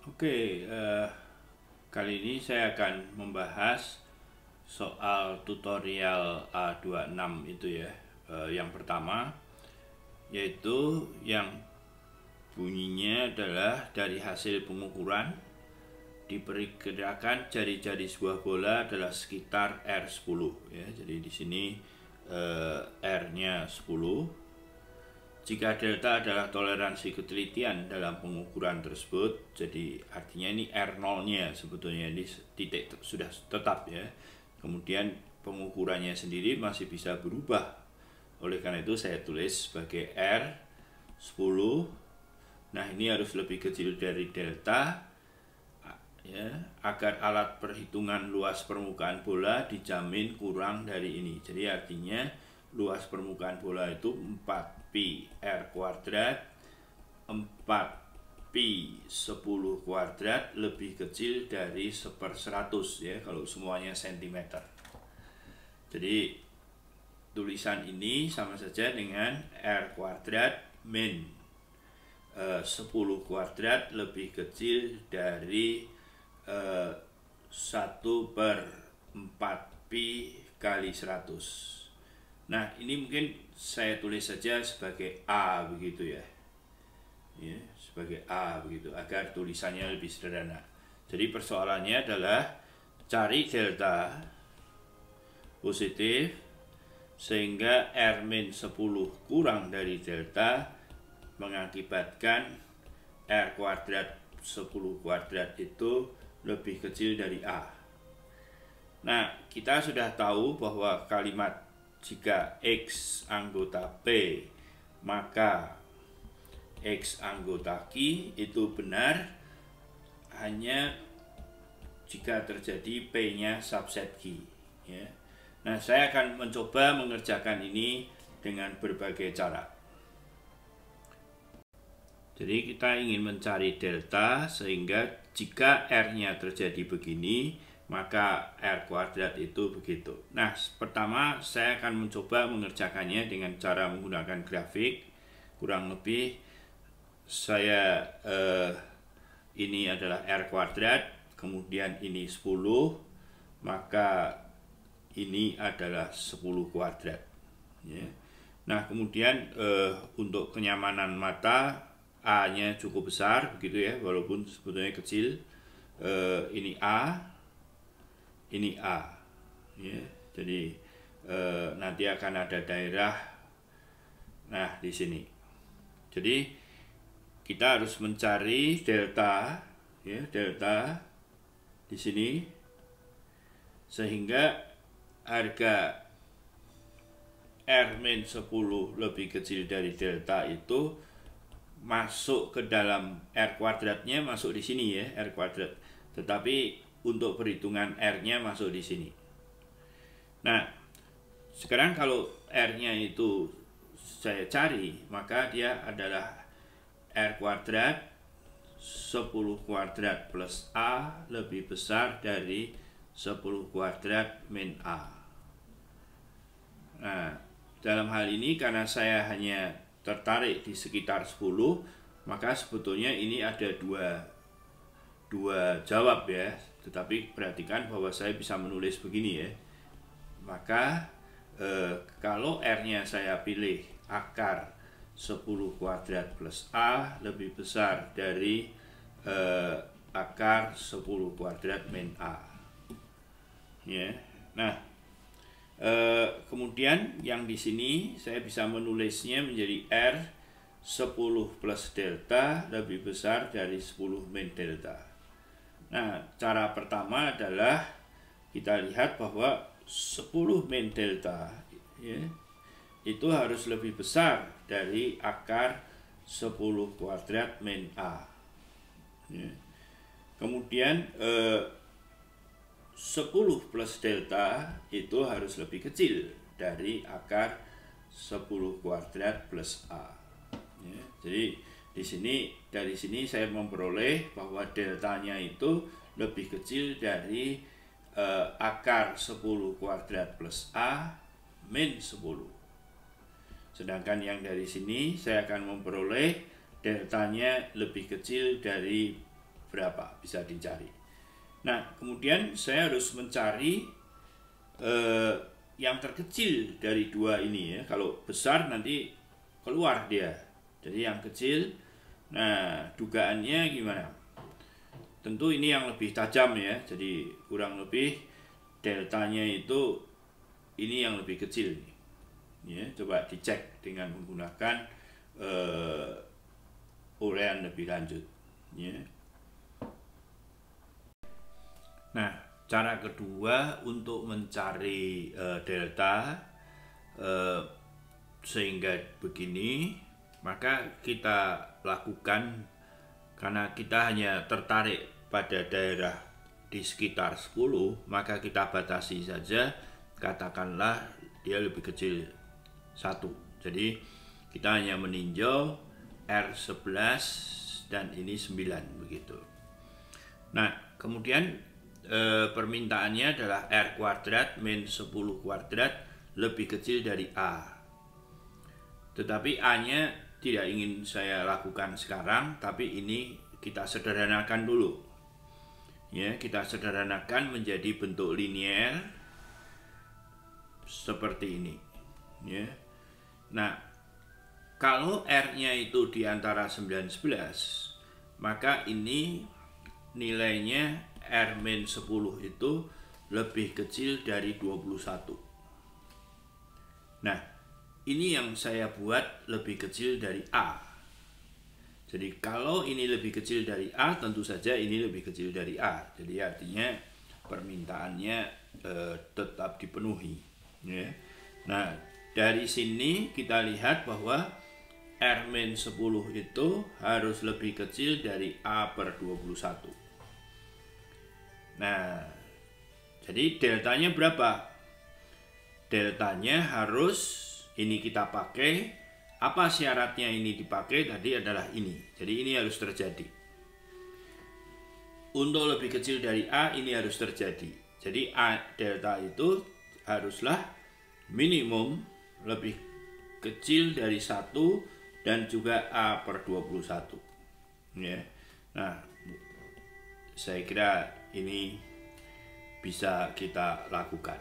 Oke, kali ini saya akan membahas soal tutorial A26 itu ya. Yang pertama yaitu yang bunyinya adalah dari hasil pengukuran diperkirakan jari-jari sebuah bola adalah sekitar R10 ya. Jadi di sini R-nya 10. Jika delta adalah toleransi ketelitian dalam pengukuran tersebut, jadi artinya ini R0-nya sebetulnya ini titik sudah tetap ya. Kemudian pengukurannya sendiri masih bisa berubah. Oleh karena itu saya tulis sebagai R10. Nah, ini harus lebih kecil dari delta ya, agar alat perhitungan luas permukaan bola dijamin kurang dari ini. Jadi artinya luas permukaan bola itu 4pi R kuadrat 4pi 10 kuadrat lebih kecil dari 1/100 ya, kalau semuanya cm. Jadi tulisan ini sama saja dengan R kuadrat min 10 kuadrat lebih kecil dari 1/4pi kali 100. Nah, ini mungkin saya tulis saja sebagai A begitu ya. Ya, sebagai A begitu agar tulisannya lebih sederhana. Jadi persoalannya adalah cari delta positif sehingga R-10 kurang dari delta mengakibatkan R kuadrat 10 kuadrat itu lebih kecil dari A. Nah, kita sudah tahu bahwa kalimat jika X anggota P maka X anggota Q itu benar hanya jika terjadi P-nya subset Q ya. Nah, saya akan mencoba mengerjakan ini dengan berbagai cara. Jadi kita ingin mencari delta sehingga jika R-nya terjadi begini maka R kuadrat itu begitu. Nah, pertama saya akan mencoba mengerjakannya dengan cara menggunakan grafik. Kurang lebih saya ini adalah R kuadrat, kemudian ini 10, maka ini adalah 10 kuadrat ya. Nah, kemudian untuk kenyamanan mata A-nya cukup besar begitu ya, walaupun sebetulnya kecil. Ini A, ini A ya. Jadi nanti akan ada daerah nah di sini. Jadi kita harus mencari delta ya, delta di sini sehingga harga R-10 lebih kecil dari delta itu masuk ke dalam R kuadratnya, masuk di sini ya, R kuadrat. Tetapi untuk perhitungan R-nya masuk di sini. Nah, sekarang kalau R-nya itu saya cari, maka dia adalah R kuadrat 10 kuadrat plus A lebih besar dari 10 kuadrat min A. Nah, dalam hal ini karena saya hanya tertarik di sekitar 10, maka sebetulnya ini ada dua jawab ya. Tetapi perhatikan bahwa saya bisa menulis begini ya. Maka kalau R-nya saya pilih akar 10 kuadrat plus A lebih besar dari akar 10 kuadrat min A ya. Nah, kemudian yang di sini saya bisa menulisnya menjadi R 10 plus delta lebih besar dari 10 min delta. Nah, cara pertama adalah kita lihat bahwa 10 min delta ya, itu harus lebih besar dari akar 10 kuadrat min A ya. Kemudian 10 plus delta itu harus lebih kecil dari akar 10 kuadrat plus A ya. Jadi dari sini saya memperoleh bahwa deltanya itu lebih kecil dari akar 10 kuadrat plus A min 10. Sedangkan yang dari sini saya akan memperoleh deltanya lebih kecil dari berapa, bisa dicari. Nah, kemudian saya harus mencari yang terkecil dari dua ini ya. Kalau besar nanti keluar dia. Jadi yang kecil, nah dugaannya gimana? Tentu ini yang lebih tajam ya. Jadi kurang lebih deltanya itu ini yang lebih kecil nih. Ya, coba dicek dengan menggunakan uraian lebih lanjut. Ya. Nah, cara kedua untuk mencari delta sehingga begini, maka kita lakukan karena kita hanya tertarik pada daerah di sekitar 10, maka kita batasi saja, katakanlah dia lebih kecil 1. Jadi kita hanya meninjau R11 dan ini 9 begitu. Nah, kemudian permintaannya adalah R kuadrat min 10 kuadrat lebih kecil dari A. Tetapi A-nya tidak ingin saya lakukan sekarang, tapi ini kita sederhanakan dulu. Ya, kita sederhanakan menjadi bentuk linear seperti ini. Ya. Nah, kalau R-nya itu di antara 9 11, maka ini nilainya R-10 itu lebih kecil dari 21. Nah, ini yang saya buat lebih kecil dari A. Jadi kalau ini lebih kecil dari A, tentu saja ini lebih kecil dari A. Jadi artinya permintaannya tetap dipenuhi. Ya. Nah, dari sini kita lihat bahwa R-10 itu harus lebih kecil dari A per 21. Nah, jadi deltanya berapa? Deltanya harus ini kita pakai. Apa syaratnya ini dipakai? Tadi adalah ini. Jadi ini harus terjadi. Untuk lebih kecil dari A, ini harus terjadi. Jadi A delta itu haruslah minimum lebih kecil dari 1 dan juga A per 21. Ya. Nah, saya kira ini bisa kita lakukan.